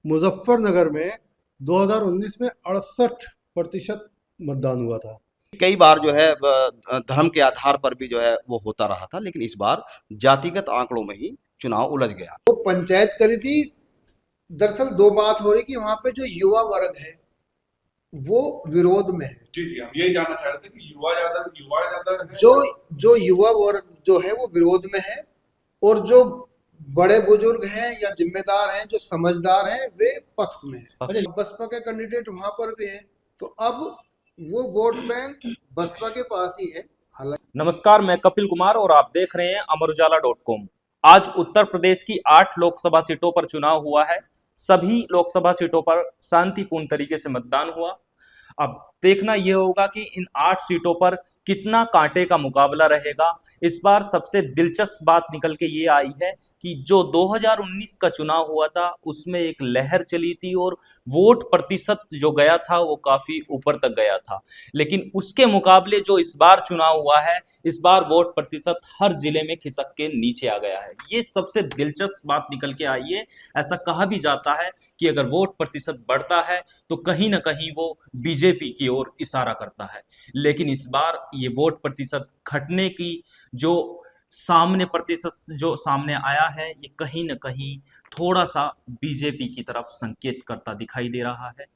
मुजफ्फरनगर में 2019 में 68% मतदान हुआ था। कई बार जो है धर्म के आधार पर भी जो है वो होता रहा था, लेकिन इस बार जातिगत आंकड़ों में ही चुनाव उलझ गया। वो पंचायत करी थी। दरअसल दो बात हो रही कि वहां पे जो युवा वर्ग है वो विरोध में है। जी जी, हम यही जानना चाह रहे थे कि युवा ज्यादा है जो जो युवा वर्ग जो है वो विरोध में है, और जो बड़े बुजुर्ग हैं या जिम्मेदार हैं जो समझदार हैं वे पक्ष में है। अच्छा, बसपा के कैंडिडेट वहां पर भी हैं, तो अब वो वोट बैंक बसपा के पास ही है। नमस्कार, मैं कपिल कुमार और आप देख रहे हैं अमरउजाला.com। आज उत्तर प्रदेश की 8 लोकसभा सीटों पर चुनाव हुआ है। सभी लोकसभा सीटों पर शांतिपूर्ण तरीके से मतदान हुआ। अब देखना यह होगा कि इन 8 सीटों पर कितना कांटे का मुकाबला रहेगा। इस बार सबसे दिलचस्प बात निकल के ये आई है कि जो 2019 का चुनाव हुआ था उसमें एक लहर चली थी और वोट प्रतिशत जो गया था वो काफी ऊपर तक गया था, लेकिन उसके मुकाबले जो इस बार चुनाव हुआ है, इस बार वोट प्रतिशत हर जिले में खिसक के नीचे आ गया है। ये सबसे दिलचस्प बात निकल के आई है। ऐसा कहा भी जाता है कि अगर वोट प्रतिशत बढ़ता है तो कहीं ना कहीं वो बीजेपी की ओर इशारा करता है, लेकिन इस बार ये वोट प्रतिशत घटने की जो प्रतिशत जो सामने आया है, ये कहीं ना कहीं थोड़ा सा बीजेपी की तरफ संकेत करता दिखाई दे रहा है।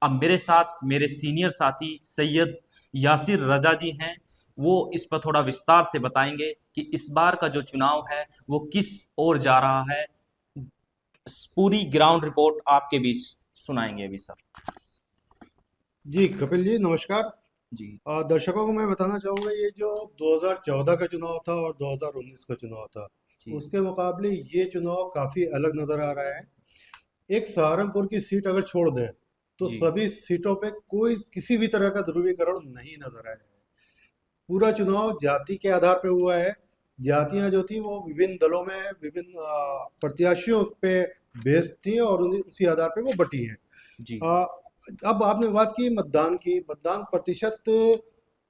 अब मेरे साथ मेरे सीनियर साथी सैयद यासिर रजा जी हैं, वो इस पर थोड़ा विस्तार से बताएंगे कि इस बार का जो चुनाव है वो किस ओर जा रहा है। पूरी ग्राउंड रिपोर्ट आपके बीच सुनाएंगे अभी सर। जी कपिल जी नमस्कार। जी दर्शकों को मैं बताना चाहूँगा, ये जो 2014 का चुनाव था और 2019 का चुनाव था, जी उसके मुकाबले ये चुनाव काफ़ी अलग नज़र आ रहा है। एक सहारनपुर की सीट अगर छोड़ दें तो जी सभी सीटों पे कोई किसी भी तरह का ध्रुवीकरण नहीं नजर आया है। पूरा चुनाव जाति के आधार पे हुआ है। जातियां जो थी वो विभिन्न दलों में विभिन्न प्रत्याशियों पे बेस्ड थी और उसी आधार पे वो बटी हैं। जी आ, अब आपने बात की मतदान की। मतदान प्रतिशत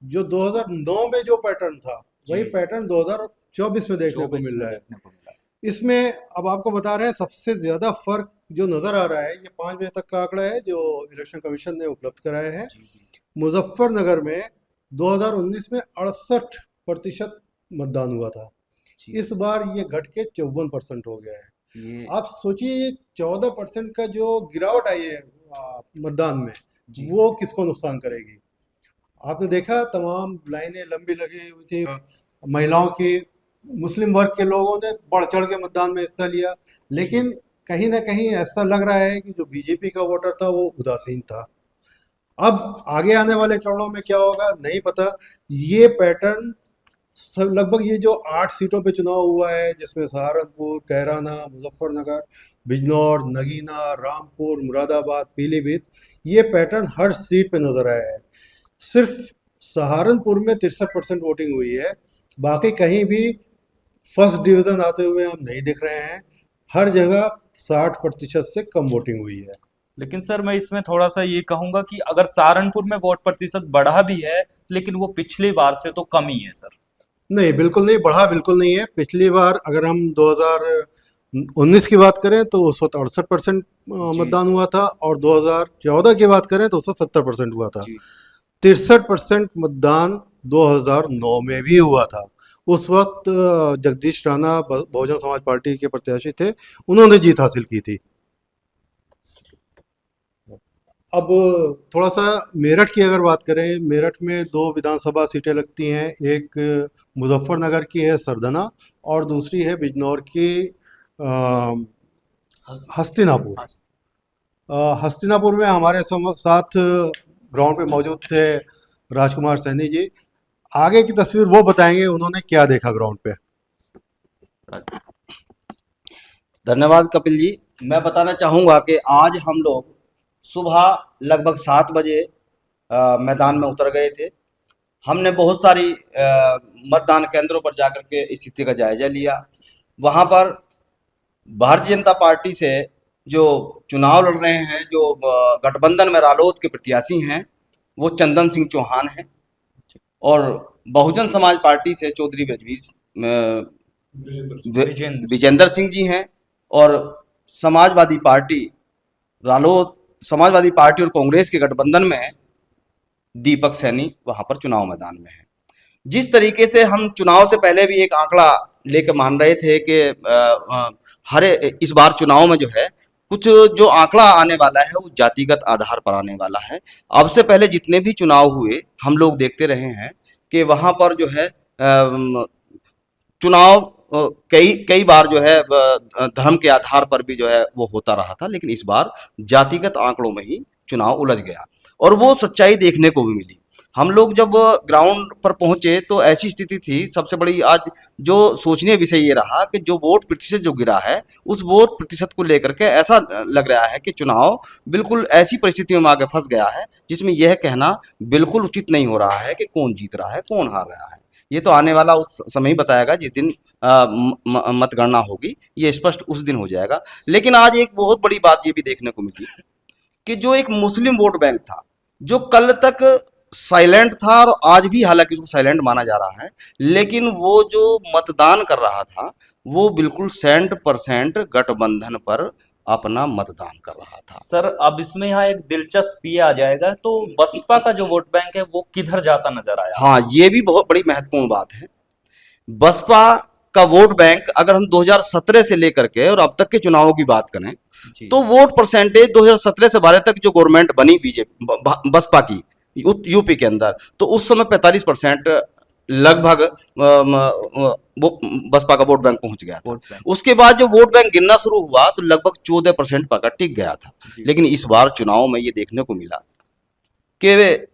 जो 2009 में जो पैटर्न था जी वही पैटर्न 2024 में देखने को 24 मिल में रहा है। देखने को मिला है। इसमें अब आपको बता रहे हैं सबसे ज्यादा फर्क जो नजर आ रहा है, ये 5 बजे तक का आंकड़ा है जो इलेक्शन कमीशन ने उपलब्ध कराया है। जी जी मुजफ्फरनगर में 2019 में 68% मतदान हुआ था। जी इस बार ये घट के 54% हो गया है। ये आप सोचिए ये 14% का जो गिरावट आई है मतदान में, जी वो किसको नुकसान करेगी। आपने देखा तमाम लाइनें लंबी लगी हुई थी महिलाओं की। मुस्लिम वर्ग के लोगों ने बढ़ चढ़ के मतदान में हिस्सा लिया, लेकिन कहीं ना कहीं ऐसा लग रहा है कि जो बीजेपी का वोटर था वो उदासीन था। अब आगे आने वाले चरणों में क्या होगा नहीं पता। ये पैटर्न सब लगभग ये जो 8 सीटों पे चुनाव हुआ है जिसमें सहारनपुर, कैराना, मुजफ्फरनगर, बिजनौर, नगीना, रामपुर, मुरादाबाद, पीलीभीत, ये पैटर्न हर सीट पे नजर आया है। सिर्फ सहारनपुर में 63% वोटिंग हुई है। बाकी कहीं भी फर्स्ट डिवीजन आते हुए हम नहीं दिख रहे हैं। हर जगह 60% से कम वोटिंग हुई है। लेकिन सर मैं इसमें थोड़ा सा ये कहूंगा कि अगर सहारनपुर में वोट प्रतिशत बढ़ा भी है, लेकिन वो पिछली बार से तो कम ही है सर। नहीं, बिल्कुल नहीं बढ़ा, बिल्कुल नहीं है। पिछली बार अगर हम 2019 की बात करें तो उस वक्त 68% जी मतदान हुआ था, और 2014 की बात करें तो उस वक्त 70% हुआ था। जी 63% मतदान 2009 में भी हुआ था। उस वक्त जगदीश राणा बहुजन समाज पार्टी के प्रत्याशी थे, उन्होंने जीत हासिल की थी। अब थोड़ा सा मेरठ की अगर बात करें, मेरठ में 2 विधानसभा सीटें लगती हैं। एक मुजफ्फरनगर की है सरदना, और दूसरी है बिजनौर की हस्तिनापुर। हस्तिनापुर में हमारे साथ ग्राउंड पे मौजूद थे राजकुमार सैनी जी। आगे की तस्वीर वो बताएंगे उन्होंने क्या देखा ग्राउंड पे। धन्यवाद कपिल जी। मैं बताना चाहूँगा कि आज हम लोग सुबह लगभग 7 बजे मैदान में उतर गए थे। हमने बहुत सारी मतदान केंद्रों पर जाकर के स्थिति का जायजा लिया। वहाँ पर भारतीय जनता पार्टी से जो चुनाव लड़ रहे हैं, जो गठबंधन में रालोद के प्रत्याशी हैं, वो चंदन सिंह चौहान हैं, और बहुजन समाज पार्टी से चौधरी विजेंद्र विजेंद्र सिंह जी हैं, और समाजवादी पार्टी रालोद, समाजवादी पार्टी और कांग्रेस के गठबंधन में दीपक सैनी वहां पर चुनाव मैदान में है। जिस तरीके से हम चुनाव से पहले भी एक आंकड़ा लेकर मान रहे थे कि इस बार चुनाव में जो है कुछ जो आंकड़ा आने वाला है वो जातिगत आधार पर आने वाला है। अब से पहले जितने भी चुनाव हुए हम लोग देखते रहे हैं कि वहां पर जो है चुनाव कई बार जो है धर्म के आधार पर भी जो है वो होता रहा था, लेकिन इस बार जातिगत आंकड़ों में ही चुनाव उलझ गया और वो सच्चाई देखने को भी मिली। हम लोग जब ग्राउंड पर पहुंचे तो ऐसी स्थिति थी। सबसे बड़ी आज जो सोचनीय विषय ये रहा कि जो वोट प्रतिशत जो गिरा है उस वोट प्रतिशत को लेकर के ऐसा लग रहा है कि चुनाव बिल्कुल ऐसी परिस्थितियों में आगे फंस गया है जिसमें यह कहना बिल्कुल उचित नहीं हो रहा है कि कौन जीत रहा है कौन हार रहा है। ये तो आने वाला उस समय ही बताएगा जिस दिन मतगणना होगी, ये स्पष्ट उस दिन हो जाएगा। लेकिन आज एक बहुत बड़ी बात ये भी देखने को मिली कि जो एक मुस्लिम वोट बैंक था जो कल तक साइलेंट था और आज भी हालांकि उसको साइलेंट माना जा रहा है, लेकिन वो जो मतदान कर रहा था वो बिल्कुल 100% गठबंधन पर अपना मतदान कर रहा था। सर अब इसमें यहाँ एक दिलचस्प ये आ जाएगा, तो बसपा का जो वोट बैंक है वो किधर जाता नजर आया? हाँ, ये भी बहुत बड़ी महत्वपूर्ण बात है। बसपा का वोट बैंक अगर हम 2017 से लेकर के और अब तक के चुनावों की बात करें जी। तो वोट परसेंटेज 2017 से 12 तक जो गवर्नमेंट बनी बीजेपी बसपा की यूपी के अंदर, तो उस समय 45% लगभग वो बसपा का वोट बैंक पहुंच गया था। उसके बाद जो वोट बैंक गिरना शुरू हुआ तो लगभग 14% पकड़ टिक गया था। लेकिन इस बार चुनाव में ये देखने को मिला कि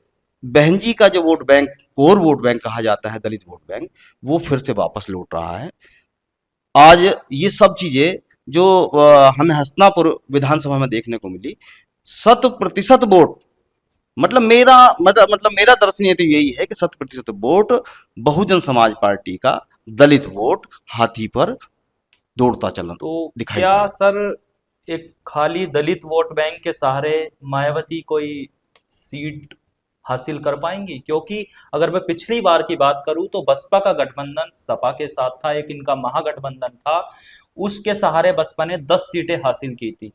बहन जी का जो vote bank, core vote bank कहा जाता है, दलित वोट बैंक, वो फिर से वापस लौट रहा है। आज ये सब चीजें जो हमें हसनापुर विधानसभा में देखने को मिली, 100% वोट, मतलब मेरा दर्शन तो यही है कि 100% वोट बहुजन समाज पार्टी का दलित वोट हाथी पर दौड़ता चलन तो दिखाई क्या दिया। सर एक खाली दलित वोट बैंक के सहारे मायावती कोई सीट हासिल कर पाएंगी? क्योंकि अगर मैं पिछली बार की बात करूं तो बसपा का गठबंधन सपा के साथ था, एक इनका महागठबंधन था, उसके सहारे बसपा ने 10 सीटें हासिल की थी,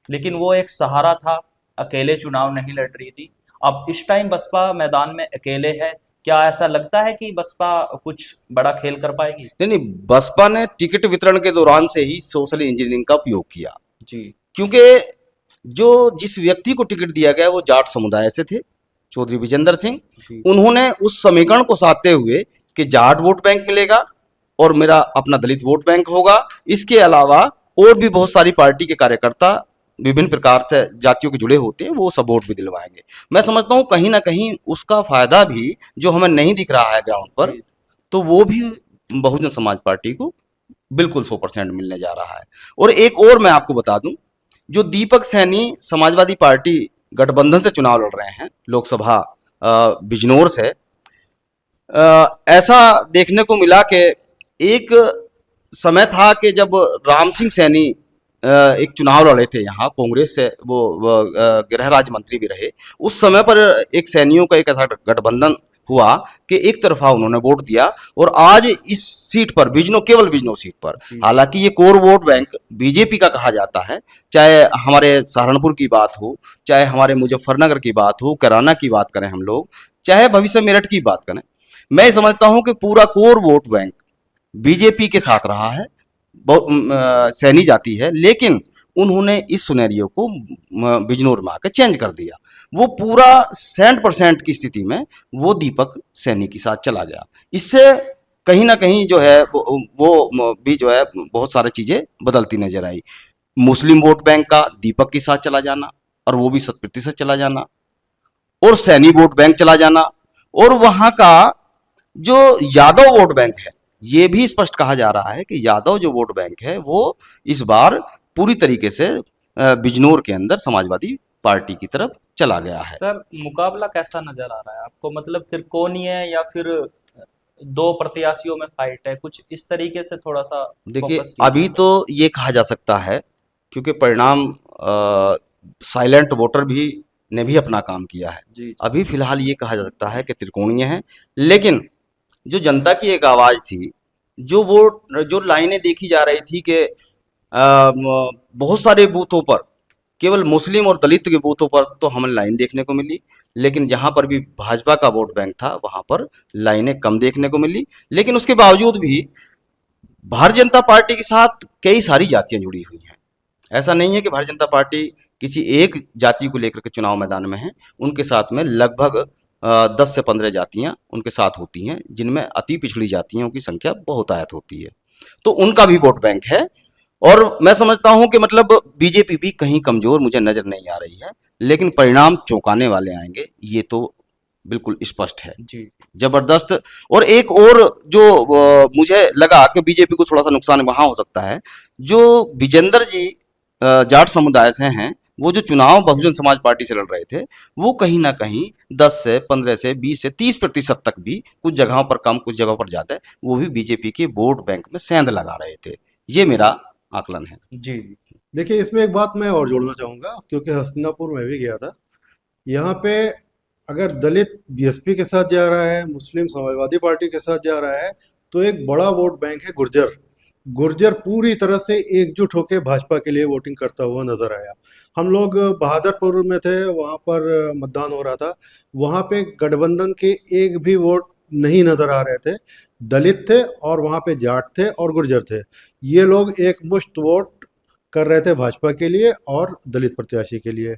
लेकिन वो एक सहारा था, अकेले चुनाव नहीं लड़ रही थी। अब इस टाइम बसपा मैदान में अकेले है, क्या ऐसा लगता है कि बसपा कुछ बड़ा खेल कर पाएगी? नहीं, बसपा ने टिकट वितरण के दौरान से ही सोशल इंजीनियरिंग का उपयोग किया जी। क्योंकि जो जिस व्यक्ति को टिकट दिया गया वो जाट समुदाय से थे, चौधरी विजेंद्र सिंह। उन्होंने उस समीकरण को साधते हुए कि जाट वोट बैंक मिलेगा और मेरा अपना दलित वोट बैंक होगा, इसके अलावा और भी बहुत सारी पार्टी के कार्यकर्ता विभिन्न प्रकार से जातियों के जुड़े होते हैं, वो सब वोट भी दिलवाएंगे। मैं समझता हूँ कहीं ना कहीं उसका फायदा भी जो हमें नहीं दिख रहा है ग्राउंड पर, तो वो भी बहुजन समाज पार्टी को बिल्कुल 100% मिलने जा रहा है। और एक और मैं आपको बता दूं, जो दीपक सैनी समाजवादी पार्टी गठबंधन से चुनाव लड़ रहे हैं लोकसभा बिजनौर से, ऐसा देखने को मिला कि एक समय था कि जब राम सिंह सैनी एक चुनाव लड़े थे यहाँ कांग्रेस से, वो गृह राज्य मंत्री भी रहे। उस समय पर एक सैनियों का एक ऐसा गठबंधन हुआ कि एक तरफा उन्होंने वोट दिया और आज इस सीट पर केवल बिजनौर सीट पर, हालांकि ये कोर वोट बैंक बीजेपी का कहा जाता है, चाहे हमारे सहारनपुर की बात हो, चाहे हमारे मुजफ्फरनगर की बात हो, कैराना की बात करें हम लोग, चाहे भविष्य मेरठ की बात करें, मैं समझता हूं कि पूरा कोर वोट बैंक बीजेपी के साथ रहा है, सैनी जाती है, लेकिन उन्होंने इस सिनेरियो को बिजनौर में आकर चेंज कर दिया। वो पूरा 100% की स्थिति में वो दीपक सैनी के साथ चला गया। इससे कहीं ना कहीं जो है वो भी जो है बहुत सारी चीजें बदलती नजर आई। मुस्लिम वोट बैंक का दीपक के साथ चला जाना और वो भी 100% चला जाना, और सैनी वोट बैंक चला जाना, और वहां का जो यादव वोट बैंक है, ये भी स्पष्ट कहा जा रहा है कि यादव जो वोट बैंक है वो इस बार पूरी तरीके से बिजनौर के अंदर समाजवादी पार्टी की तरफ चला गया है। सर मुकाबला कैसा नजर आ रहा है आपको? मतलब त्रिकोणीय है या फिर दो प्रत्याशियों में फाइट है, कुछ इस तरीके से थोड़ा सा देखिए, फोकस कीजिए। अभी तो ये कहा जा सकता है क्योंकि परिणाम साइलेंट वोटर भी ने भी अपना काम किया है। जी। अभी फिलहाल ये कहा जा सकता है कि त्रिकोणीय है, लेकिन जो जनता की एक आवाज थी, जो लाइनें देखी जा रही थी कि बहुत सारे बूथों पर केवल मुस्लिम और दलित के बूथों पर तो हमें लाइन देखने को मिली, लेकिन जहां पर भी भाजपा का वोट बैंक था वहां पर लाइनें कम देखने को मिली। लेकिन उसके बावजूद भी भारतीय जनता पार्टी के साथ कई सारी जातियां जुड़ी हुई हैं। ऐसा नहीं है कि भारतीय जनता पार्टी किसी एक जाति को लेकर के चुनाव मैदान में है। उनके साथ में लगभग 10 से 15 जातियां उनके साथ होती हैं, जिनमें अति पिछड़ी जातियों की संख्या बहुतायत होती है। तो उनका भी वोट बैंक है। और मैं समझता हूं कि मतलब बीजेपी भी कहीं कमजोर मुझे नजर नहीं आ रही है, लेकिन परिणाम चौंकाने वाले आएंगे, ये तो बिल्कुल स्पष्ट है, जी जबरदस्त। और एक और जो मुझे लगा कि बीजेपी को थोड़ा सा नुकसान वहां हो सकता है, जो विजेंद्र जी जाट समुदाय से हैं, वो जो चुनाव बहुजन समाज पार्टी से लड़ रहे थे, वो कहीं ना कहीं 10 से 15 से 20 से 30% तक भी, कुछ जगहों पर कम कुछ जगहों पर ज्यादा, वो भी बीजेपी के वोट बैंक में सेंध लगा रहे थे। ये मेरा आकलन है। जी देखिए, इसमें एक बात मैं और जोड़ना चाहूँगा, क्योंकि हस्तिनापुर में भी गया था। यहाँ पे अगर दलित बीएसपी के साथ जा रहा है, मुस्लिम समाजवादी पार्टी के साथ जा रहा है, तो एक बड़ा वोट बैंक है गुर्जर। गुर्जर पूरी तरह से एकजुट होकर भाजपा के लिए वोटिंग करता हुआ नजर आया। हम लोग बहादुरपुर में थे, वहाँ पर मतदान हो रहा था। वहाँ पे गठबंधन के एक भी वोट नहीं नजर आ रहे थे। दलित थे और वहाँ पे जाट थे और गुर्जर थे। ये लोग एक मुश्त वोट कर रहे थे भाजपा के लिए और दलित प्रत्याशी के लिए।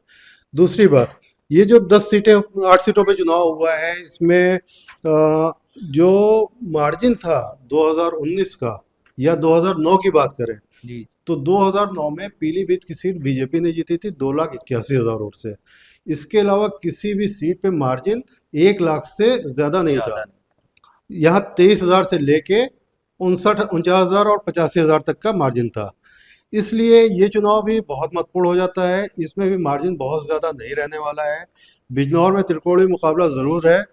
दूसरी बात, ये जो 10 सीटें 8 सीटों पे चुनाव हुआ है, इसमें जो मार्जिन था 2019 का या 2009 की बात करें, जी तो 2009 में पीलीभीत की सीट बीजेपी ने जीती थी 2,81,000 वोट से। इसके अलावा किसी भी सीट पे मार्जिन 1 लाख से ज़्यादा नहीं था। यहाँ 23,000 से लेके 49,000 और 85,000 तक का मार्जिन था। इसलिए ये चुनाव भी बहुत महत्वपूर्ण हो जाता है। इसमें भी मार्जिन बहुत ज़्यादा नहीं रहने वाला है। बिजनौर में त्रिकोणीय मुकाबला ज़रूर है।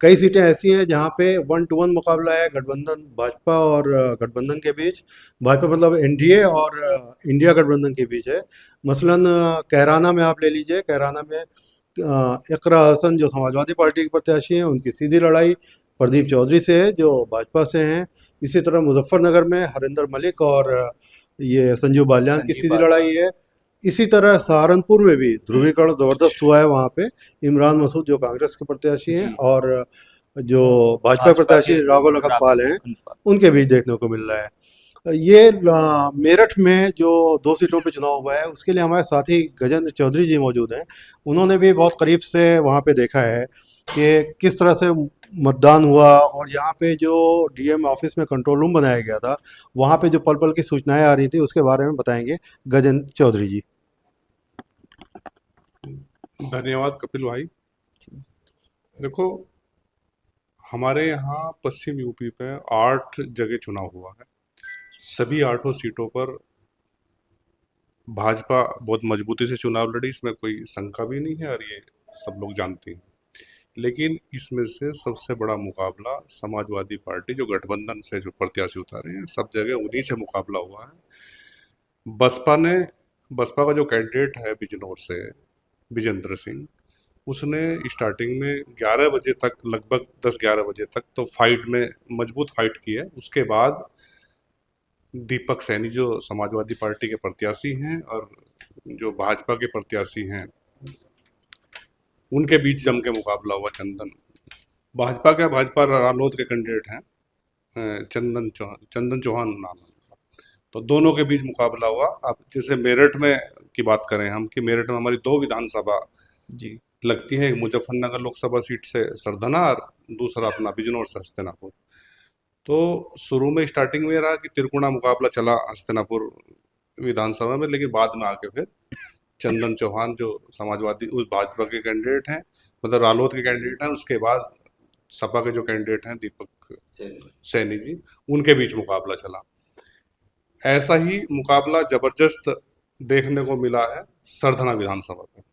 कई सीटें ऐसी हैं जहाँ पे 1 to 1 मुकाबला है गठबंधन भाजपा और गठबंधन के बीच। भाजपा मतलब एनडीए और इंडिया गठबंधन के बीच है। मसलन कैराना में आप ले लीजिए, कैराना में इकरा हसन जो समाजवादी पार्टी के प्रत्याशी हैं, उनकी सीधी लड़ाई प्रदीप चौधरी से है जो भाजपा से हैं। इसी तरह मुजफ्फरनगर में हरिंदर मलिक और ये संजीव बालियान की सीधी लड़ाई है। इसी तरह सहारनपुर में भी ध्रुवीकरण जबरदस्त हुआ है। वहाँ पे इमरान मसूद जो कांग्रेस के प्रत्याशी हैं जी। और जो भाजपा प्रत्याशी राघव लखनपाल हैं, उनके बीच देखने को मिल रहा है। ये मेरठ में जो 2 सीटों पे चुनाव हुआ है, उसके लिए हमारे साथी गजेंद्र चौधरी जी मौजूद हैं। उन्होंने भी बहुत करीब से वहाँ पे देखा है कि किस तरह से मतदान हुआ, और यहाँ पे जो डीएम ऑफिस में कंट्रोल रूम बनाया गया था, वहाँ पे जो पल पल की सूचनाएं आ रही थी, उसके बारे में बताएंगे गजेंद्र चौधरी जी। धन्यवाद कपिल भाई। देखो, हमारे यहाँ पश्चिम यूपी पे 8 जगह चुनाव हुआ है। सभी 8 सीटों पर भाजपा बहुत मजबूती से चुनाव लड़ी, इसमें कोई शंका भी नहीं है और ये सब लोग जानते हैं। लेकिन इसमें से सबसे बड़ा मुकाबला समाजवादी पार्टी जो गठबंधन से जो प्रत्याशी उतारे हैं, सब जगह उन्हीं से मुकाबला हुआ है। बसपा का जो कैंडिडेट है बिजनौर से विजेंद्र सिंह, उसने स्टार्टिंग में 11 बजे तक, लगभग 10-11 बजे तक तो फाइट में मजबूत फाइट की है। उसके बाद दीपक सैनी जो समाजवादी पार्टी के प्रत्याशी हैं और जो भाजपा के प्रत्याशी हैं, उनके बीच जम के मुकाबला हुआ। भाजपा रालोद के कैंडिडेट हैं चंदन चौहान नाम है उनका। तो दोनों के बीच मुकाबला हुआ। अब जैसे मेरठ में की बात करें हम, कि मेरठ में हमारी 2 विधानसभा जी लगती है, एक मुजफ्फरनगर लोकसभा सीट से सरधना और दूसरा अपना बिजनौर से हस्तिनापुर। तो शुरू में स्टार्टिंग में रहा कि तिरकुणा मुकाबला चला हस्तिनापुर विधानसभा में, लेकिन बाद में आके फिर चंदन चौहान जो समाजवादी उस भाजपा के कैंडिडेट हैं, मतलब रालोद के कैंडिडेट हैं, उसके बाद सपा के जो कैंडिडेट हैं दीपक सैनी जी, उनके बीच मुकाबला चला। ऐसा ही मुकाबला जबरदस्त देखने को मिला है सरधना विधानसभा में।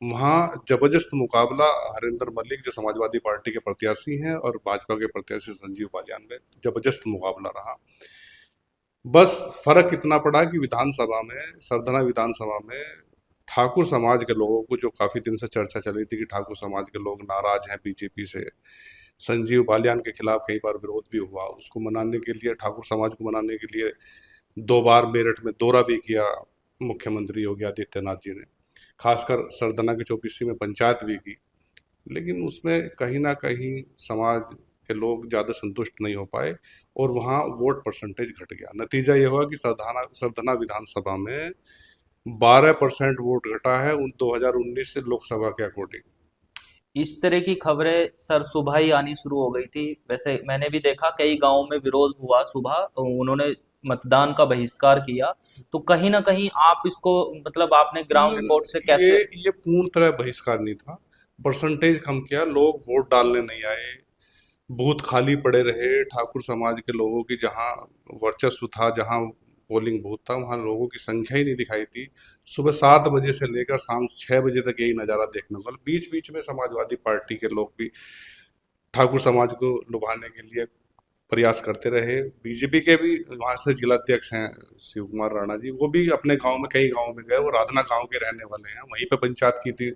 वहाँ जबरदस्त मुकाबला हरिंदर मलिक जो समाजवादी पार्टी के प्रत्याशी हैं और भाजपा के प्रत्याशी संजीव बालियान में जबरदस्त मुकाबला रहा। बस फर्क इतना पड़ा कि विधानसभा में, सरधना विधानसभा में ठाकुर समाज के लोगों को, जो काफी दिन से चर्चा चली थी कि ठाकुर समाज के लोग नाराज हैं बीजेपी से, संजीव बालियान के खिलाफ कई बार विरोध भी हुआ, उसको मनाने के लिए, ठाकुर समाज को मनाने के लिए 2 बार मेरठ में दौरा भी किया मुख्यमंत्री योगी आदित्यनाथ जी ने, खासकर सरदना की चौबीसी में पंचायत भी की, लेकिन उसमें कहीं ना कहीं समाज के लोग ज़्यादा संतुष्ट नहीं हो पाए और वहाँ वोट परसेंटेज घट गया। नतीजा ये हुआ कि सरदना विधानसभा में 12% वोट घटा है उन 2019 से लोकसभा के अकॉर्डिंग। इस तरह की खबरें सर सुबह ही आनी शुरू हो गई थी। वैसे मैंने भी देखा कई गांवों में विरोध हुआ, सुबह उन्होंने मतदान का बहिष्कार किया। तो कहीं ना कहीं आप इसको मतलब आपने ग्राउंड रिपोर्ट से कैसे? ये पूर्ण तरह बहिष्कार नहीं था, परसेंटेज कम किया, लोग वोट डालने नहीं आए, बूथ खाली पड़े रहे। ठाकुर समाज के लोगों की जहाँ वर्चस्व था, जहाँ पोलिंग बूथ था, वहाँ लोगों की संख्या ही नहीं दिखाई दी। सुबह 7 बजे से लेकर शाम 6 बजे तक यही नज़ारा देखने को। बीच बीच में समाजवादी पार्टी के लोग भी ठाकुर समाज को लुभाने के लिए प्रयास करते रहे। बीजेपी के भी वहाँ से जिलाध्यक्ष हैं शिव कुमार राणा जी, वो भी अपने गांव में, कई गांव में गए। वो राधना गांव के रहने वाले हैं, वहीं पे पंचायत की थी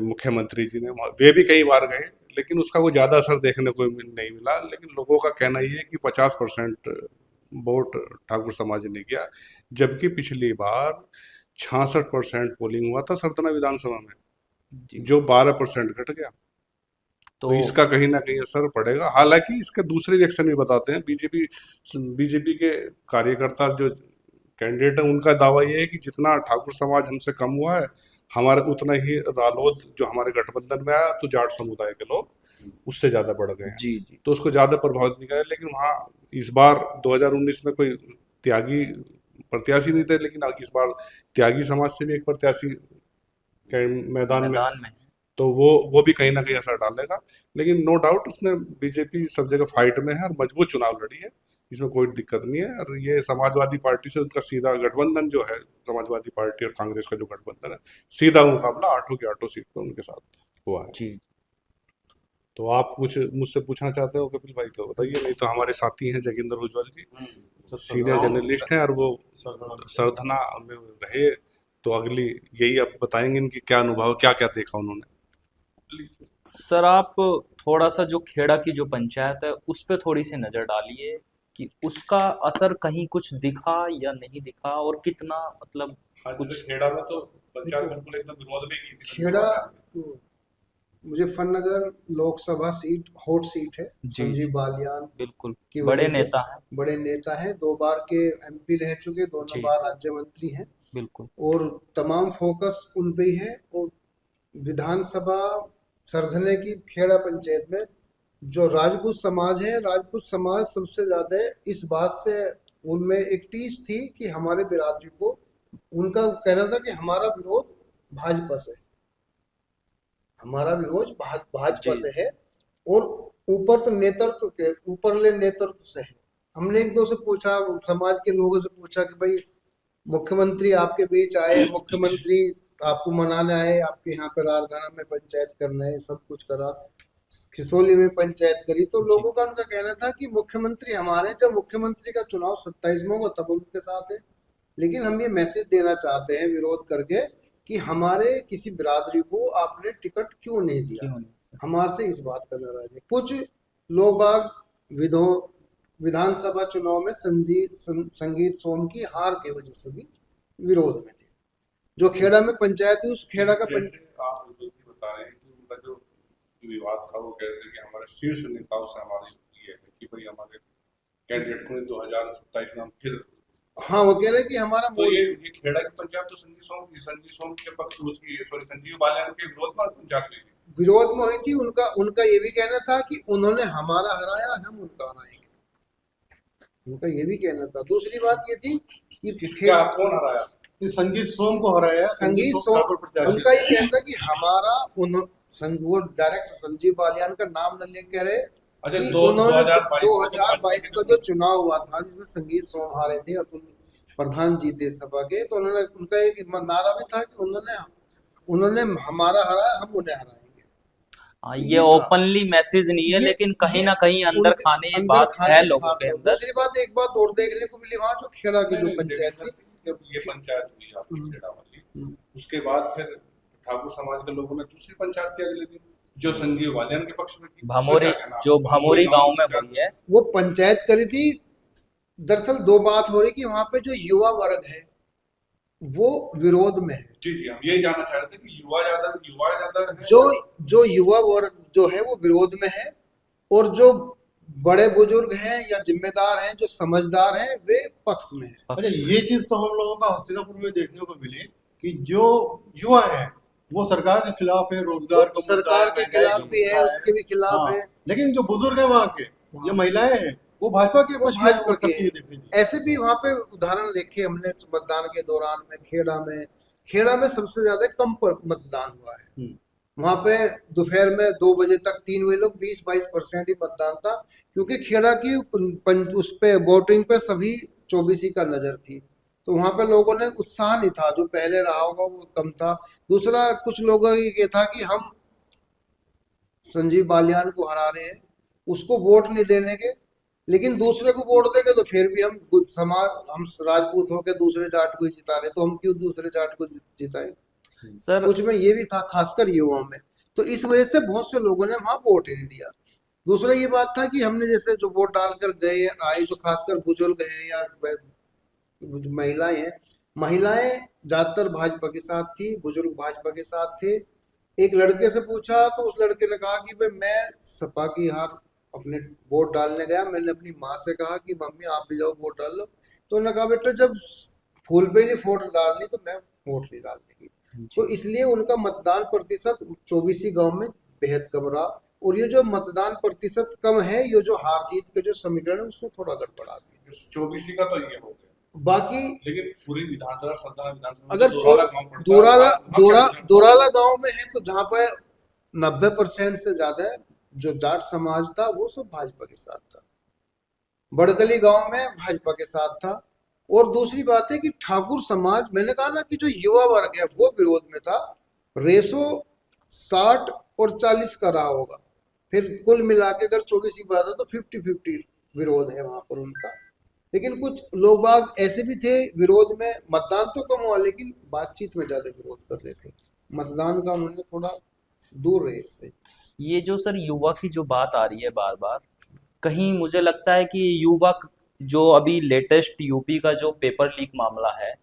मुख्यमंत्री जी ने, वे भी कई बार गए, लेकिन उसका कोई ज़्यादा असर देखने को नहीं मिला। लेकिन लोगों का कहना ये है कि 50% वोट ठाकुर समाज ने किया, जबकि पिछली बार 66% पोलिंग हुआ था सरदना विधानसभा में, जो 12% घट गया। तो इसका कहीं ना कहीं असर पड़ेगा। हालांकि इसके दूसरे रिएक्शन भी बताते हैं। बीजेपी के कार्यकर्ता जो कैंडिडेट हैं, उनका दावा ये है कि जितना ठाकुर समाज हमसे कम हुआ है, हमारे उतना ही रालोद जो हमारे गठबंधन में आया, तो जाट समुदाय के लोग उससे ज्यादा बढ़ गए हैं। जी जी। तो उसको ज्यादा प्रभावित नहीं करें। लेकिन वहाँ इस बार 2019 में कोई त्यागी प्रत्याशी नहीं थे, लेकिन इस बार त्यागी समाज से भी एक प्रत्याशी मैदान में, तो वो भी कहीं ना कहीं असर डालेगा। लेकिन नो डाउट उसमें बीजेपी सब जगह फाइट में है और मजबूत चुनाव लड़ी है, इसमें कोई दिक्कत नहीं है। और ये समाजवादी पार्टी से उनका सीधा गठबंधन जो है, समाजवादी पार्टी और कांग्रेस का जो गठबंधन है, सीधा मुकाबला 8 की 8 सीट पर उनके साथ हुआ है। जी। तो आप कुछ मुझसे पूछना चाहते हो कपिल भाई, तो बताइए, नहीं तो हमारे साथी हैं जोगिंदर उज्ज्वल जी, सीनियर जर्नलिस्ट हैं और वो सरधना में रहे, तो अगली यही अब बताएंगे इनकी क्या अनुभव, क्या क्या देखा उन्होंने। सर आप थोड़ा सा जो खेड़ा की जो पंचायत है उस पे थोड़ी सी नजर डालिए कि उसका असर कहीं कुछ दिखा या नहीं दिखा, और कितना मतलब कुछ। खेड़ा में तो पंचायत बिल्कुल एकदम विरोध में की थी। Kheda Muzaffarnagar Lok Sabha seat hot seat है। संजीव बालियान बिल्कुल की बड़े वजह से नेता हैं। बड़े नेता हैं, 2 बार के एमपी रह चुके, दोनों जी। बार राज्य मंत्री हैं, बिल्कुल। और तमाम फोकस उन पे ही है। और विधानसभा सरधने की खेड़ा पंचायत में जो राजपूत समाज है, राजपूत समाज सबसे ज्यादा इस बात से उनमें एक टीस थी कि हमारे बिरादरी को, उनका कहना था कि हमारा विरोध भाजपा से है, हमारा विरोध भाजपा से है, और ऊपर तो नेतृत्व के ऊपरले नेतृत्व से है। हमने एक दो से पूछा, समाज के लोगों से पूछा कि भाई मुख्यमंत्री आपके बीच आए, मुख्यमंत्री आपको मनाने आए, आपके यहाँ पे राजधाना में पंचायत करना है, सब कुछ करा, खिसोली में पंचायत करी, तो लोगों का उनका कहना था कि मुख्यमंत्री हमारे, जब मुख्यमंत्री का चुनाव 27 में होगा तब उनके साथ है। लेकिन हम ये मैसेज देना चाहते हैं विरोध करके कि हमारे किसी बिरादरी को आपने टिकट क्यों नहीं दिया, हमारे से इस बात का नाराज है। कुछ लोग विधानसभा चुनाव में संगीत सोम की हार की वजह से भी विरोध में थे। जो खेड़ा में पंचायत है, उस खेड़ा का आप बता रहे हैं कि उनका जो विवाद था, वो कह रहे थे कि हमारे शीर्ष नेताओं से हमारी ये है कि भाई हमारे कैंडिडेट को 2027 में हम फिर, हाँ वो कह रहे हैं कि हमारा तो ये खेड़ा की पंचायत तो संजीव सोम के पक्ष, उसकी सॉरी संजीव बालियान के विरोध में पंचायत हुई थी, विरोध में हुई थी। उनका ये भी कहना था कि उन्होंने हमारा हराया, हम उनका हराएंगे, उनका ये भी कहना था। दूसरी बात ये थी कि कौन हराया, संगीत सोम को हराया, संगीत सोम, उनका ये कहना था कि हमारा वो डायरेक्ट संजीव बालियान का नाम न लेके कह रहे कि उन्होंने 2022 का जो चुनाव हुआ था जिसमें संगीत सोम हारे थे, अतुल प्रधान जीते सभा के, तो उन्होंने, उनका एक नारा भी था कि उन्होंने हमारा हराया, हम उन्हें हराएंगे। ये ओपनली मैसेज नहीं है, लेकिन कहीं ना कहीं अंदर खाने ये बात है लोगों के अंदर। दूसरी बात, एक बात और देखने को मिली वहाँ जो खेड़ा की जो पंचायत थी, जब ये पंचायत हुई आपकी खेड़ा वाली, उसके बाद फिर ठाकुर समाज के लोगों ने दूसरी पंचायत की अगले दिन, जो संजीव बालियान के पक्ष में की, भमोरी गांव में हुई है, वो पंचायत करी थी। दरअसल 2 बात हो रही कि वहाँ पे जो युवा वर्ग है वो विरोध में है। जी जी, हम यही जानना चाह रहे थे कि युवा ज्यादा है जो जो युवा वर्ग जो है वो विरोध में है, और जो बड़े बुजुर्ग हैं या जिम्मेदार हैं, जो समझदार हैं, वे पक्ष में हैं। अच्छा, ये चीज तो हम लोगों का हस्तिनापुर में देखने को मिली कि जो युवा है वो सरकार के खिलाफ है, रोजगार का मुद्दा सरकार है, के महंगाई खिलाफ का भी है, मुद्दा उसके भी खिलाफ हाँ, है। लेकिन जो बुजुर्ग है वहाँ के हाँ। या महिलाएं हैं वो भाजपा के वो पक्ष में भाजपा वोट के करती हुई हैं। दिख रही थी। ऐसे भी वहां पे उदाहरण देखे हमने मतदान के दौरान में, खेड़ा में सबसे ज्यादा कम मतदान हुआ है। वहां पे दोपहर में 2 बजे तक 3 बजे लोग 20-22% ही मतदान था, क्योंकि खेड़ा की उस पे वोटिंग पे सभी चौबीसी का नजर थी। तो वहां पे लोगों ने उत्साह नहीं था, जो पहले रहा होगा वो कम था। दूसरा, कुछ लोगों की ये था कि हम संजीव बालियान को हरा रहे हैं, उसको वोट नहीं देने के, लेकिन दूसरे को वोट देंगे तो फिर भी हम राजपूत होकर दूसरे जाट को ही जिता रहे, तो हम क्यों दूसरे जाट को जिताए। सर कुछ में ये भी था, खासकर युवाओं में। तो इस वजह से बहुत से लोगों ने वहां वोट ही नहीं दिया। दूसरा ये बात था कि हमने जैसे जो वोट डालकर गए आए, जो खासकर बुजुर्ग हैं या महिलाएं हैं, महिलाएं ज्यादातर भाजपा के साथ थी, बुजुर्ग भाजपा के साथ थे। एक लड़के से पूछा तो उस लड़के ने कहा कि भाई मैं सपा की हार अपने वोट डालने गया, मैंने अपनी माँ से कहा कि मम्मी आप भी जाओ वोट डाल लो, तो उन्होंने कहा बेटा जब फूल पे नहीं वोट डालनी तो मैं वोट नहीं डालने की। तो इसलिए उनका मतदान प्रतिशत चौबीसी गांव में बेहद कम रहा। और ये जो मतदान प्रतिशत कम है, ये जो हार जीत के जो समीकरण है उसमें थोड़ा गड़बड़ा दिया। 24 का तो ये हो गया, बाकी लेकिन पूरी विधानसभा सल्तनत विधानसभा में अगर तो दोराला गांव पड़ता है, दोराला वहाँ क्या विधान- दोराला गांव में है, तो जहाँ पे 90% से ज्यादा जो जाट समाज था वो सब भाजपा के साथ था। बड़कली गांव में भाजपा के साथ था। और दूसरी बात है कि ठाकुर समाज, मैंने कहा ना कि जो युवा वर्ग है वो विरोध में था। रेशो 60 और 40 का रहा होगा, फिर कुल मिला के अगर 24 की बात है तो 50-50 विरोध है वहां पर उनका। लेकिन कुछ लोग बाग ऐसे भी थे विरोध में, मतदान तो कम हुआ लेकिन बातचीत में ज्यादा विरोध कर रहे थे। मतदान का उन्होंने थोड़ा दूर रहे इससे। ये जो सर युवा की जो बात आ रही है बार बार, कहीं मुझे लगता है कि युवा जो अभी लेटेस्ट यूपी का जो पेपर लीक मामला है,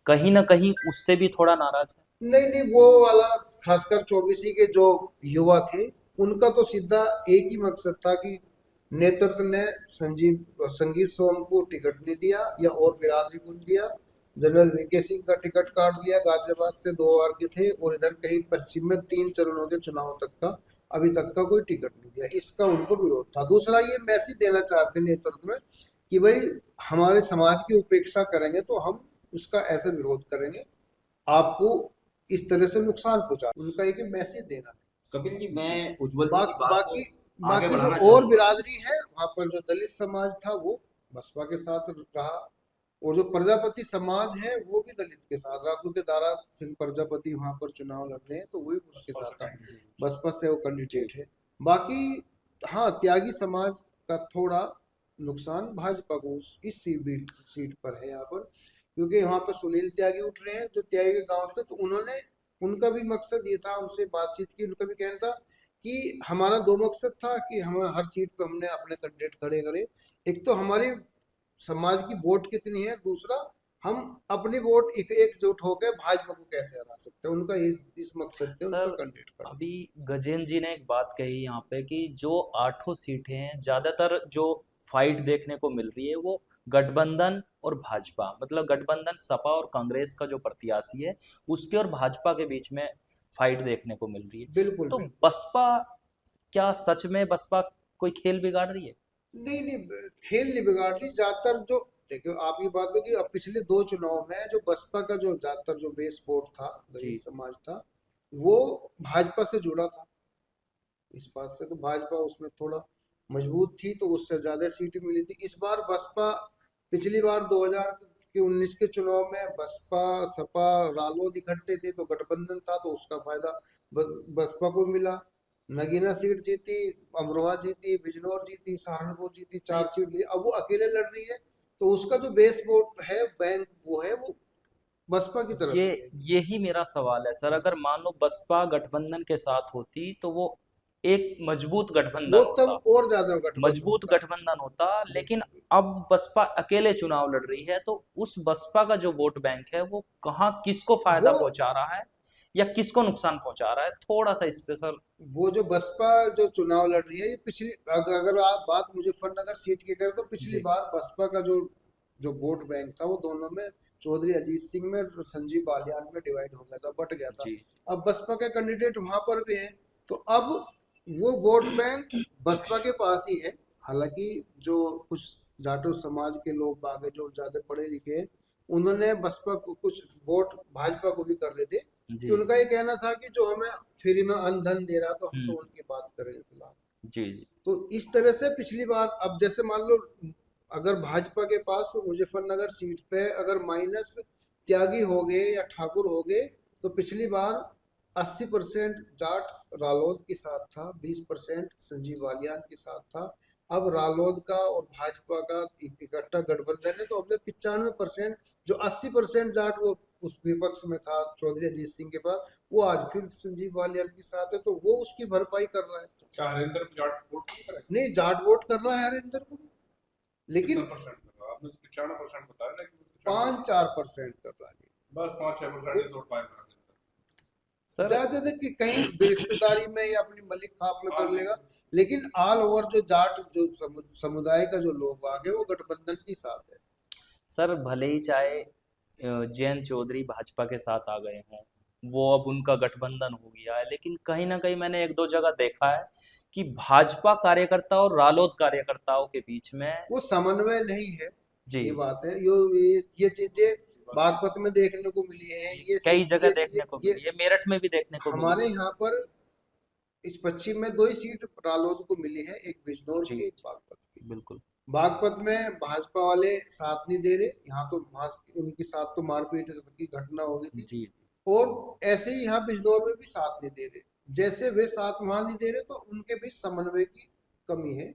कहीं ना कहीं उससे भी थोड़ा नाराज है। नहीं नहीं, वो वाला खासकर चौबीसी के जो युवा थे उनका तो सीधा एक ही मकसद था कि नेतृत्व ने संगीत सोम को टिकट नहीं दिया या और बिरादरी को नहीं दिया। जनरल वीके सिंह का टिकट काट दिया, गाजियाबाद से 2 बार के थे, और इधर कहीं पश्चिम में 3 चरणों के चुनाव तक का अभी तक का कोई टिकट नहीं दिया, इसका उनको विरोध था। दूसरा ये मैसेज देना चाहते नेतृत्व में कि भाई हमारे समाज की उपेक्षा करेंगे तो हम उसका ऐसे विरोध करेंगे, आपको इस तरह से नुकसान पहुंचा, उनका एक मैसेज देना है। कपिल जी, मैं उज्जवल जी की बात बाकी को आगे बाकी बढ़ाना जो और चाहूंगा। बिरादरी है वहां पर, जो दलित समाज था वो बसपा के साथ रहा, और जो प्रजापति समाज है वो भी दलित के साथ रहा, क्योंकि दारा सिंह प्रजापति वहां पर चुनाव लड़ रहे हैं तो वही उसके साथ था, बसपा से वो कैंडिडेट है। बाकी हाँ, त्यागी समाज का थोड़ा नुकसान भाजपा को इस सीट पर है यहाँ पर, क्योंकि यहाँ पर सुनील त्यागी उठ रहे हैं जो त्यागी के गांव थे, तो उन्होंने, उनका भी मकसद ये था, उनसे बातचीत की, उनका भी कहना था कि हमारा 2 मकसद था कि हम हर सीट पे हमने अपने कैंडिडेट खड़े करे। एक तो हमारी समाज की वोट कितनी है, दूसरा हम अपनी वोट एकजुट होकर भाजपा को कैसे हरा सकते हैं, उनका इस मकसद से उनका सर कैंडिडेट खड़ा। अभी गजेंद्र जी ने एक बात कही यहाँ पे कि जो 8 सीटें हैं, ज्यादातर जो फाइट देखने को मिल रही है वो गठबंधन और भाजपा, मतलब गठबंधन सपा और कांग्रेस का जो प्रत्याशी है उसके और भाजपा के बीच में फाइट देखने को मिल रही है। बिल्कुल तो बिल्कुल। बसपा, क्या सच में बसपा कोई खेल बिगाड़ रही है? नहीं नहीं, खेल नहीं बिगाड़ रही। ज्यादातर जो, देखो आपकी बात होगी, अब पिछले 2 चुनाव में जो बसपा का जो ज्यादातर जो बेस वोट था, दलित समाज था, वो भाजपा से जुड़ा था। इस बात से तो भाजपा उसमें थोड़ा मजबूत थी, तो उससे ज्यादा सीट मिली थी। इस बार बसपा, पिछली बार 2019 के चुनाव में बसपा सपा रालोद इकट्ठे थे तो गठबंधन था, तो उसका फायदा बसपा को मिला। नगीना सीट जीती, अमरोहा जीती, बिजनौर जीती, सहारनपुर जीती, 4 सीट ली। अब वो अकेले लड़ रही है, तो उसका जो बेस वोट है, बैंक वो है, वो बसपा की तरफ ये ही है। यही मेरा सवाल है सर, अगर मान लो बसपा गठबंधन के साथ होती तो वो एक मजबूत गठबंधन वो होता, तब और ज्यादा गठबंधन मजबूत होता। गठबंधन होता। लेकिन अब बसपा अकेले चुनाव लड़ रही है, तो उस बसपा का जो वोट बैंक है वो कहाँ किसको फायदा वो पहुंचा रहा है या किसको नुकसान पहुंचा रहा है, थोड़ा सा इस पे सर। वो जो बसपा जो चुनाव लड़ रही है, ये पिछली अगर आप बात मुजफ्फरनगर सीट की करें तो पिछली जी बार बसपा का जो जो वोट बैंक था वो दोनों में, चौधरी अजीत सिंह में और संजीव बालियान में डिवाइड हो गया था, बट गया था। जी अब बसपा के कैंडिडेट वहां पर भी हैं, तो अब वो वोट बैंक बसपा के पास ही है। हालांकि जो कुछ जाटो समाज के लोग बागे जो ज्यादा पढ़े लिखे हैं, उन्होंने बसपा को कुछ वोट भाजपा को भी कर रहे थे, जी कि उनका ये कहना था कि जो हमें फ्री में अन्न धन दे रहा तो हम तो हम्म, उनकी बात करें फिलहाल। जी जी तो इस तरह से पिछली बार, अब जैसे मान लो अगर भाजपा के पास मुजफ्फरनगर सीट पे अगर माइनस त्यागी हो गए या ठाकुर हो गए, तो पिछली बार 80% जाट रालोद के साथ था, 20% संजीव बालियान के साथ था। अब रालोद का और भाजपा का इकट्ठा गठबंधन है, तो अब 95%, जो 80% जाट वो उस विपक्ष में था चौधरी अजीत सिंह के पास, वो आज फिर संजीव बालियान के साथ है, तो वो उसकी भरपाई कर रहा क्या है। हरिंदर जाट वोट नहीं करेगा? नहीं, जाट वोट कर रहा है हरिंदर को, कितना लेकिन परसेंट कर रहा? आपने 95% बताया ना कि 5-4% कर रहा है। बस 5-6% ही वोट पाएगा हरिंदर। सर। ज्यादा कि कहीं रिश्तेदारी में या अपनी मलिक खाप में कर हाँ, लेगा, लेकिन ऑल ओवर जो जाट जो समुदाय का जो लोग आगे वो गठबंधन के साथ है। सर भले ही चाहे जयंत चौधरी भाजपा के साथ आ गए हों, वो अब उनका गठबंधन हो गया है, लेकिन कहीं ना कहीं मैंने एक दो जगह देखा है कि भाजपा कार्यकर्ता और रालोद कार्यकर्ताओं के बीच में। वो समन्वय नहीं है, जी ये बात है। ये चीजें बागपत में देखने को मिली है, जी, ये कई जगह ये देखने को ये मिली है, मेरठ में भी देखने को मिली हमारे है। यहाँ पर इस पश्चिम में 2 ही सीट रालोद को मिली है, एक बिजनौर जी की, एक बागपत की। बिल्कुल। बागपत में भाजपा वाले साथ नहीं दे रहे, यहाँ तो उनके साथ तो मारपीट की घटना हो गई थी। जी और ऐसे ही यहाँ बिजनौर में भी साथ नहीं दे रहे, जैसे वे साथ वहां नहीं दे रहे, तो उनके बीच समन्वय की कमी है।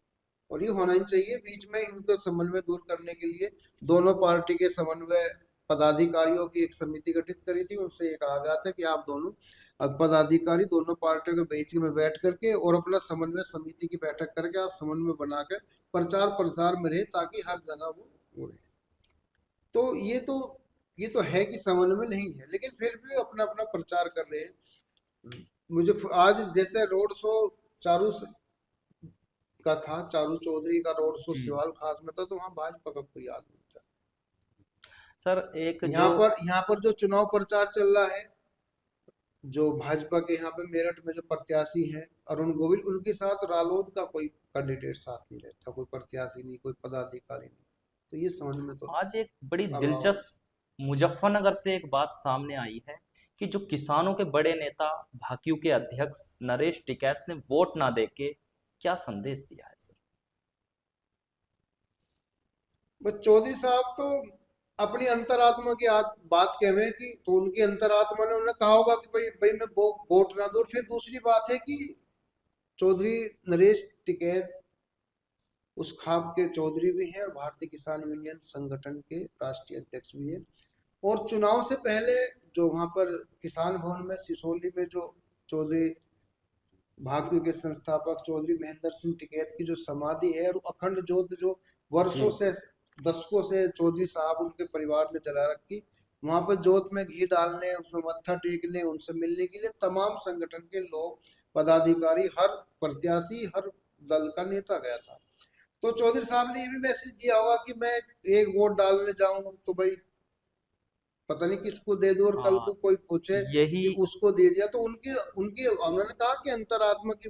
और ये होना ही चाहिए बीच में, इनको समन्वय दूर करने के लिए दोनों पार्टी के समन्वय पदाधिकारियों की एक समिति गठित करी थी, उनसे ये कहा गया था कि आप दोनों अब पदाधिकारी दोनों पार्टियों के बीच में बैठ करके और अपना समन्वय समिति की बैठक करके आप समन्वय बनाकर प्रचार प्रसार में रहे, ताकि हर जगह वो रहे। तो ये तो है कि समन्वय नहीं है, लेकिन फिर भी अपना अपना प्रचार कर रहे हैं। मुझे आज जैसे रोड शो चारू का था, चारू चौधरी का रोड शो जी सिवाल खास में था, तो वहां भाजपा का कोई आदमी था। सर। एक जो यहाँ पर जो चुनाव प्रचार चल रहा है, जो भाजपा के यहाँ पे मेरठ में जो प्रत्याशी हैं अरुण गोविल, उनके साथ रालोद का कोई कैंडिडेट साथ नहीं रहता, कोई प्रत्याशी नहीं, कोई पदाधिकारी नहीं। तो ये समझ में तो आज एक बड़ी अभाव है। दिलचस्प मुजफ्फरनगर से एक बात सामने आई है कि जो किसानों के बड़े नेता भाकियू के अध्यक्ष नरेश टिकैत ने वोट ना देके क्या संदेश दिया है सर? बस चौधरी साहब तो अपनी अंतरात्मा की बात कहे कि, तो उनकी अंतरात्मा ने उन्हें कहा होगा कि भाई भाई मैं वोट ना दूं। फिर दूसरी बात है कि चौधरी नरेश टिकैत उस खाप के चौधरी भी हैं और भारतीय किसान यूनियन संगठन के राष्ट्रीय अध्यक्ष भी हैं। और चुनाव से पहले जो वहां पर किसान भवन में सिसोली में जो चौधरी भाकपा के संस्थापक चौधरी महेंद्र सिंह टिकैत की जो समाधि है, और अखंड ज्योत जो वर्षों जी से दशकों से चौधरी साहब उनके परिवार ने जला रखी, वहां पर जोत में घी डालने, उसमें मत्था टेकने, उनसे मिलने के लिए तमाम संगठन के लोग, पदाधिकारी, हर प्रत्याशी, हर दल का नेता गया था। तो चौधरी साहब ने ये भी मैसेज दिया होगा कि मैं एक वोट डालने जाऊं तो भाई पता नहीं किसको दे दूं, और कल को हाँ, कोई पूछे यही कि उसको दे दिया, तो उनकी उनकी उन्होंने कहा कि अंतरात्मा की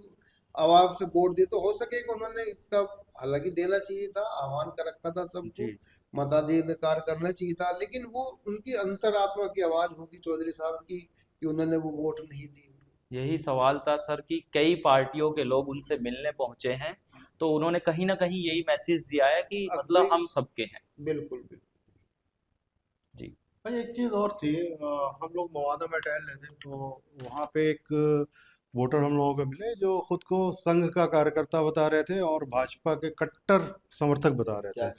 आवाज से वोट दिए, तो हो सके कि उन्होंने इसका, हालांकि देना चाहिए था, आह्वान कर रखा था सबको, जी मताधिकार करना चाहिए था, लेकिन वो उनकी अंतरात्मा की आवाज होगी चौधरी साहब की कि उन्होंने वो वोट नहीं दी। यही सवाल था सर कि कई पार्टियों के लोग उनसे मिलने पहुंचे हैं, तो उन्होंने कहीं ना कहीं यही मैसेज दिया है कि अब मतलब भाई हम सबके हैं। बिल्कुल बिल्कुल। जी भाई एक चीज़ और थी, हम लोग मवादा में टहल रहे थे, तो वहाँ पे एक वोटर हम लोगों को मिले जो खुद को संघ का कार्यकर्ता बता रहे थे और भाजपा के कट्टर समर्थक बता रहे थे।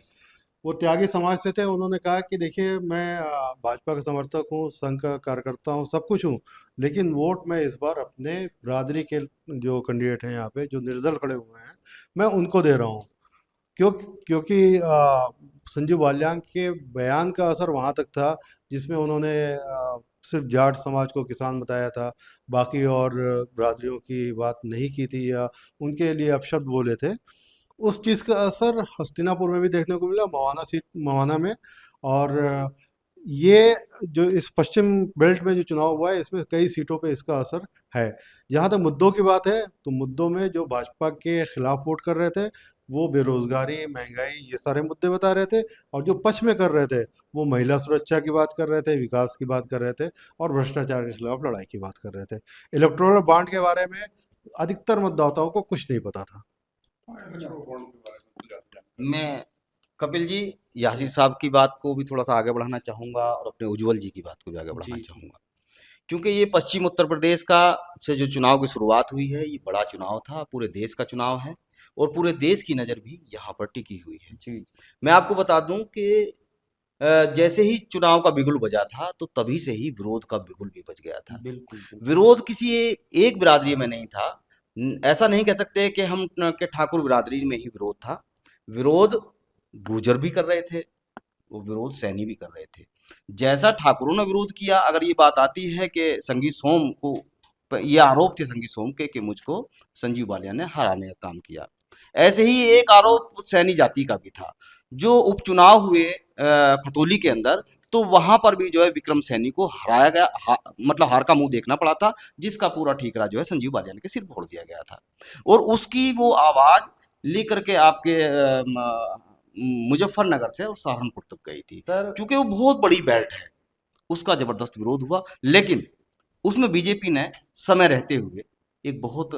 वो त्यागी समाज से थे। उन्होंने कहा कि देखिए मैं भाजपा का समर्थक हूँ, संघ का कार्यकर्ता हूँ, सब कुछ हूँ, लेकिन वोट मैं इस बार अपने बिरादरी के जो कैंडिडेट हैं यहाँ पे जो निर्दल खड़े हुए हैं मैं उनको दे रहा हूँ। क्यों? क्योंकि संजीव बालियान के बयान का असर वहाँ तक था जिसमें उन्होंने सिर्फ जाट समाज को किसान बताया था, बाकी और बिरादरियों की बात नहीं की थी या उनके लिए अपशब्द बोले थे। उस चीज़ का असर हस्तिनापुर में भी देखने को मिला, मवाना में। और ये जो इस पश्चिम बेल्ट में जो चुनाव हुआ है इसमें कई सीटों पे इसका असर है। जहाँ तक मुद्दों की बात है तो मुद्दों में जो भाजपा के खिलाफ वोट कर रहे थे वो बेरोजगारी, महंगाई, ये सारे मुद्दे बता रहे थे, और जो पक्ष में कर रहे थे वो महिला सुरक्षा की बात कर रहे थे, विकास की बात कर रहे थे और भ्रष्टाचार के खिलाफ लड़ाई की बात कर रहे थे। इलेक्टोरल बॉन्ड के बारे में अधिकतर मतदाताओं को कुछ नहीं पता था। मैं कपिल जी यासिर साहब की बात को भी थोड़ा सा आगे बढ़ाना चाहूँगा और अपने उज्जवल जी की बात को भी आगे बढ़ाना जी। चाहूँगा, क्योंकि ये पश्चिम उत्तर प्रदेश का से जो चुनाव की शुरुआत हुई है ये बड़ा चुनाव था, पूरे देश का चुनाव है और पूरे देश की नज़र भी यहाँ पर टिकी हुई है। जी। मैं आपको बता दूं कि जैसे ही चुनाव का बिगुल बजा था तो तभी से ही विरोध का बिगुल भी बज गया था। बिल्कुल, बिल्कुल। विरोध किसी एक बिरादरी में नहीं था। ऐसा नहीं कह सकते कि हम के ठाकुर बिरादरी में ही विरोध था। विरोध गुर्जर भी कर रहे थे, वो विरोध सैनी भी कर रहे थे। जैसा ठाकुरों ने विरोध किया, अगर ये बात आती है कि संगी सोम को, ये आरोप थे संगी सोम के कि मुझको संजीव बालियान ने हराने का काम किया, ऐसे ही एक आरोप सैनी जाति का भी था। जो उपचुनाव हुए खतौली के अंदर, तो वहां पर भी जो है विक्रम सैनी को हराया गया, मतलब हार का मुंह देखना पड़ा था, जिसका पूरा ठीकरा जो है संजीव बालियान के सिर फोड़ दिया गया था। और उसकी वो आवाज लेकर के आपके मुजफ्फरनगर से और सहारनपुर तक गई थी, सर क्योंकि वो बहुत बड़ी बेल्ट है। उसका जबरदस्त विरोध हुआ, लेकिन उसमें बीजेपी ने समय रहते हुए एक बहुत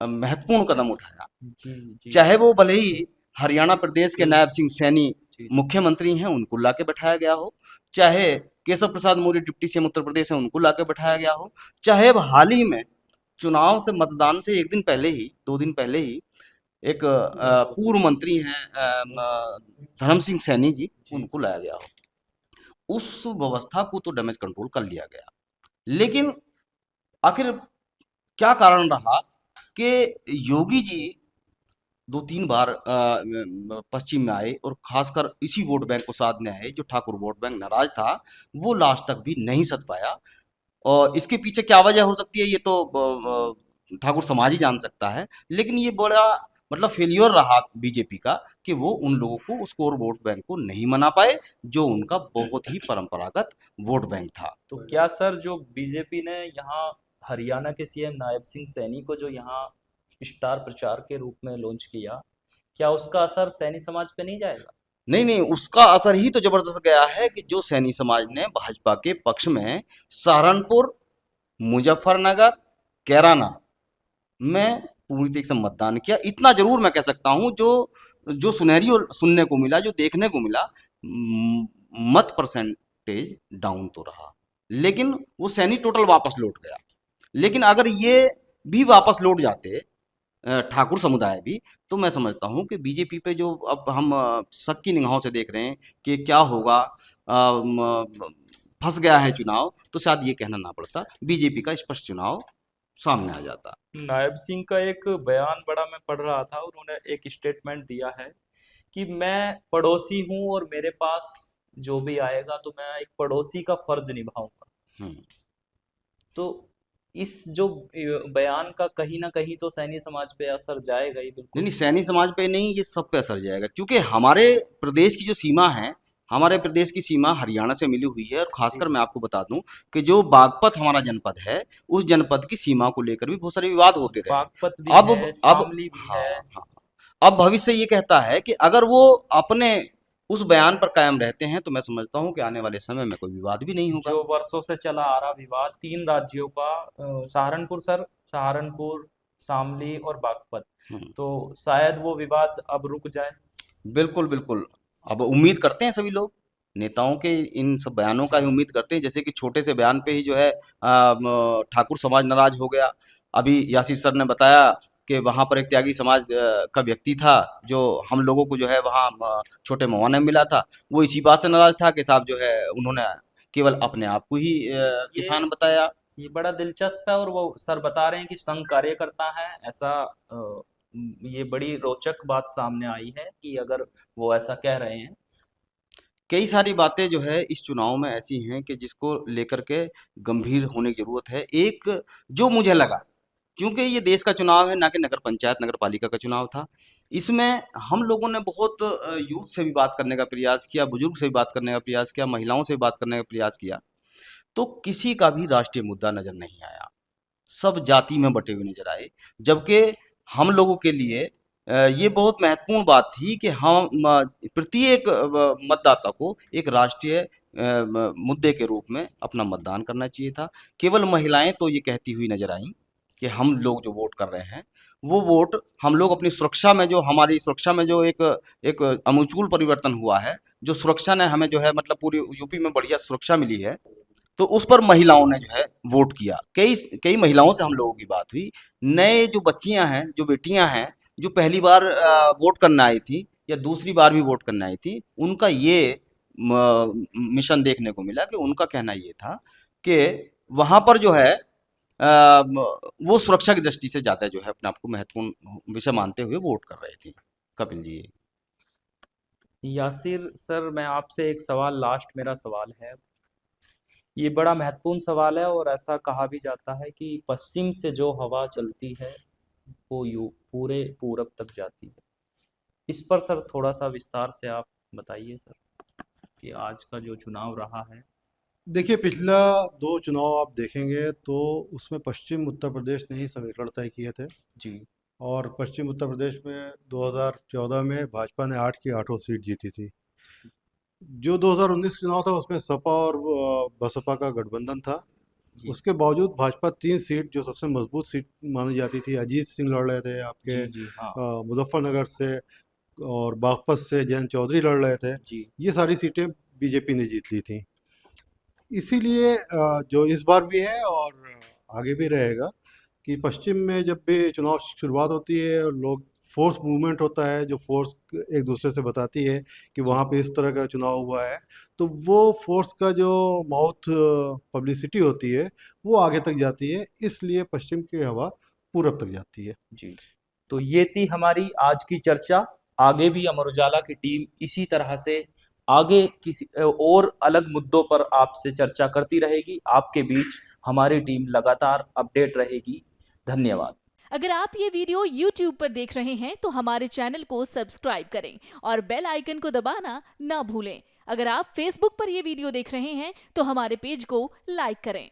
महत्वपूर्ण कदम उठाया। जी, जी। चाहे वो भले ही हरियाणा प्रदेश के जी। नायब सिंह सैनी जी। मुख्यमंत्री हैं, उनको लाके बैठाया गया हो, चाहे केशव प्रसाद मौर्य डिप्टी सीएम उत्तर प्रदेश हैं, उनको लाके बैठाया गया हो, चाहे अब हाल ही में चुनाव से, मतदान से एक दिन पहले ही, 2 दिन पहले ही एक पूर्व मंत्री हैं धर्म सिंह सैनी जी, उनको लाया गया हो। उस व्यवस्था को तो डैमेज कंट्रोल कर लिया गया, लेकिन आखिर क्या कारण रहा कि योगी जी 2-3 बार पश्चिम में आए और खासकर इसी वोट बैंक को साधने आए, जो ठाकुर वोट बैंक नाराज था, वो लास्ट तक भी नहीं सध पाया। और इसके पीछे क्या वजह हो सकती है ये तो ठाकुर समाज ही जान सकता है, लेकिन ये बड़ा मतलब फेल्योर रहा बीजेपी का कि वो उन लोगों को, उस कोर वोट बैंक को नहीं मना पाए, जो उनका बहुत ही परंपरागत वोट बैंक था। तो क्या सर जो बीजेपी ने यहाँ हरियाणा के सीएम नायब सिंह सैनी को जो यहाँ स्टार प्रचार के रूप में लॉन्च किया, क्या उसका असर सैनी समाज पे नहीं जाएगा? नहीं नहीं, उसका असर ही तो जबरदस्त गया है कि जो सैनी समाज ने भाजपा के पक्ष में सहारनपुर, मुजफ्फरनगर, कैराना में पूरी तरीके से मतदान किया। इतना जरूर मैं कह सकता हूं, जो सुनहरी और सुनने को मिला, जो देखने को मिला, मत परसेंटेज डाउन तो रहा, लेकिन वो सैनी टोटल वापस लौट गया। लेकिन अगर ये भी वापस लौट जाते ठाकुर समुदाय भी, तो मैं समझता हूं कि बीजेपी पे जो अब हम शक की निगाहों से देख रहे हैं कि क्या होगा, फंस गया है चुनाव, तो शायद ये कहना ना पड़ता, बीजेपी का स्पष्ट चुनाव सामने आ जाता। नायब सिंह का एक बयान बड़ा मैं पढ़ रहा था, उन्होंने एक स्टेटमेंट दिया है कि मैं पड़ोसी हूं और मेरे पास जो भी आएगा तो मैं एक पड़ोसी का फर्ज निभाऊंगा। हम्म। तो इस जो बयान का कहीं ना कहीं तो सैनी समाज पे असर जाएगा ही नहीं बिल्कुल। नहीं, सैनी समाज पे नहीं, ये सब पे असर जाएगा, क्योंकि हमारे प्रदेश की जो सीमा है, हमारे प्रदेश की सीमा हरियाणा से मिली हुई है। और खासकर मैं आपको बता दूं कि जो बागपत हमारा जनपद है, उस जनपद की सीमा को लेकर भी बहुत सारे विवाद होते रहे। बागपत भी अब है, अब शामली भी हाँ है। हाँ, अब भविष्य ये कहता है कि अगर वो अपने उस बयान पर कायम रहते हैं, तो मैं समझता हूं कि आने वाले समय में कोई विवाद भी नहीं होगा। जो वर्षों से चला आ रहा विवाद 3 राज्यों का, सहारनपुर सर, सहारनपुर, शामली और बागपत, हम्म, तो शायद वो विवाद अब रुक जाए। बिल्कुल बिल्कुल। अब उम्मीद करते हैं सभी लोग, नेताओं के इन सब बयानों का ही उम्मीद करते हैं। जैसे कि छोटे से बयान पे ही जो है ठाकुर समाज नाराज हो गया। अभी यासिर सर ने बताया कि वहाँ पर एक त्यागी समाज का व्यक्ति था जो हम लोगों को जो है वहाँ छोटे महुआ में मिला था। वो इसी बात से नाराज था कि साहब जो है उन्होंने केवल अपने आप को ही किसान बताया। ये बड़ा दिलचस्प है, और वो सर बता रहे हैं कि संघ कार्यकर्ता है, ऐसा ये बड़ी रोचक बात सामने आई है कि अगर वो ऐसा कह रहे हैं। कई सारी बातें जो है इस चुनाव में ऐसी हैं कि जिसको लेकर के गंभीर होने की जरूरत है। एक जो मुझे लगा, क्योंकि ये देश का चुनाव है, ना कि नगर पंचायत नगर पालिका का चुनाव था, इसमें हम लोगों ने बहुत यूथ से भी बात करने का प्रयास किया, बुजुर्ग से भी बात करने का प्रयास किया, महिलाओं से भी बात करने का प्रयास किया, तो किसी का भी राष्ट्रीय मुद्दा नजर नहीं आया। सब जाति में बटे हुए नजर आए, जबकि हम लोगों के लिए ये बहुत महत्वपूर्ण बात थी कि हम प्रत्येक मतदाता को एक राष्ट्रीय मुद्दे के रूप में अपना मतदान करना चाहिए था। केवल महिलाएं तो ये कहती हुई नजर आईं कि हम लोग जो वोट कर रहे हैं वो वोट हम लोग अपनी सुरक्षा में, जो हमारी सुरक्षा में जो एक आमूलचूल परिवर्तन हुआ है, जो सुरक्षा ने हमें जो है मतलब पूरी यूपी में बढ़िया सुरक्षा मिली है, तो उस पर महिलाओं ने जो है वोट किया। कई महिलाओं से हम लोगों की बात हुई। नए जो बच्चियां हैं, जो बेटियां हैं, जो पहली बार वोट करने आई थी या दूसरी बार भी वोट करने आई थी, उनका ये मिशन देखने को मिला कि उनका कहना ये था कि वहां पर जो है वो सुरक्षा की दृष्टि से ज्यादा जो है अपने आप को महत्वपूर्ण विषय मानते हुए वोट कर रहे थे। कपिल जी। यासिर सर, मैं आपसे एक सवाल, लास्ट मेरा सवाल है, ये बड़ा महत्वपूर्ण सवाल है, और ऐसा कहा भी जाता है कि पश्चिम से जो हवा चलती है वो पूरे पूरब तक जाती है। इस पर सर थोड़ा सा विस्तार से आप बताइए सर, कि आज का जो चुनाव रहा है। देखिए, पिछला 2 चुनाव आप देखेंगे तो उसमें पश्चिम उत्तर प्रदेश ने ही समीकरण तय किए थे, जी और पश्चिम उत्तर प्रदेश में 2014 में भाजपा ने 8 की 8 सीट जीती थी। जो 2019 चुनाव था उसमें सपा और बसपा का गठबंधन था। जी उसके बावजूद भाजपा 3 सीट, जो सबसे मजबूत सीट मानी जाती थी, अजीत सिंह लड़ रहे थे आपके जी हाँ मुजफ्फरनगर से, और बागपत से जयंत चौधरी लड़ रहे थे। जी ये सारी सीटें बीजेपी ने जीत ली थी। इसीलिए जो इस बार भी है और आगे भी रहेगा कि पश्चिम में जब भी चुनाव शुरुआत होती है और लोग फोर्स मूवमेंट होता है, जो फोर्स एक दूसरे से बताती है कि वहाँ पे इस तरह का चुनाव हुआ है, तो वो फोर्स का जो माउथ पब्लिसिटी होती है वो आगे तक जाती है, इसलिए पश्चिम की हवा पूरब तक जाती है। जी। तो ये थी हमारी आज की चर्चा। आगे भी अमर उजाला की टीम इसी तरह से आगे किसी और अलग मुद्दों पर आपसे चर्चा करती रहेगी। आपके बीच हमारी टीम लगातार अपडेट रहेगी। धन्यवाद। अगर आप ये वीडियो YouTube पर देख रहे हैं तो हमारे चैनल को सब्सक्राइब करें और बेल आइकन को दबाना ना भूलें। अगर आप Facebook पर ये वीडियो देख रहे हैं तो हमारे पेज को लाइक करें।